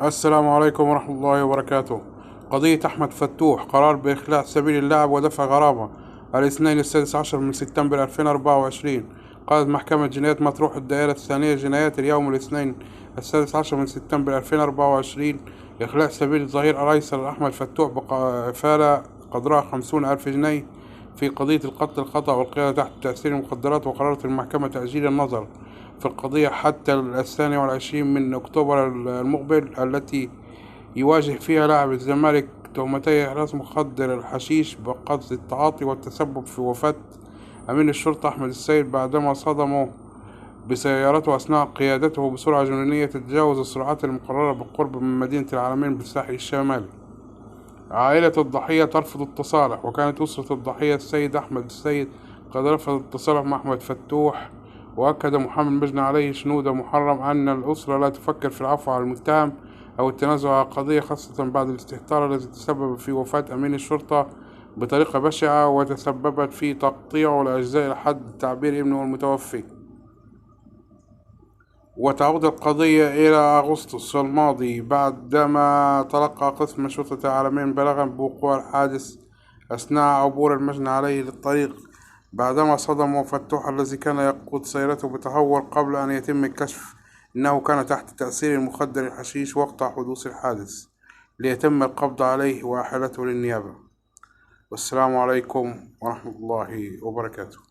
السلام عليكم ورحمة الله وبركاته. قضية أحمد فتوح، قرار بإخلاء سبيل اللاعب ودفع غرامة. الاثنين السادس عشر من سبتمبر 2024. قالت محكمة جنايات مطروح الدائرة الثانية جنايات اليوم الاثنين السادس عشر من سبتمبر 2024 إخلاء سبيل الظهير الأيسر أحمد فتوح بكفالة قدرها 50,000 جنيه في قضية القتل الخطأ والقيادة تحت تأثير المخدرات. وقررت المحكمة تأجيل النظر في القضية حتى 22 من أكتوبر المقبل، التي يواجه فيها لاعب الزمالك تهمتي إحراز مخدر الحشيش بقصد التعاطي والتسبب في وفاة أمين الشرطة أحمد السيد بعدما صدمه بسيارته أثناء قيادته بسرعة جنونية تتجاوز السرعات المقررة بالقرب من مدينة العلمين بالساحل الشمالي. عائلة الضحية ترفض التصالح، وكانت أسرة الضحية السيد أحمد السيد قد رفضت التصالح مع أحمد فتوح. وأكد محمد مجني عليه شنودة محرم أن الأسرة لا تفكر في العفو على المتهم أو التنازل عن القضية، خاصة بعد الاستهتار الذي تسبب في وفاة أمين الشرطة بطريقة بشعة وتسببت في تقطيعه لأجزاء لحد تعبير ابنه المتوفي. وتعود القضية إلى أغسطس الماضي بعدما تلقى قسم شرطة العلمين بلاغا بوقوع الحادث أثناء عبور المجني عليه للطريق، بعدما صدم فتوح الذي كان يقود سيارته بتهور قبل أن يتم الكشف أنه كان تحت تأثير المخدر الحشيش وقت حدوث الحادث، ليتم القبض عليه وإحالته للنيابة. والسلام عليكم ورحمة الله وبركاته.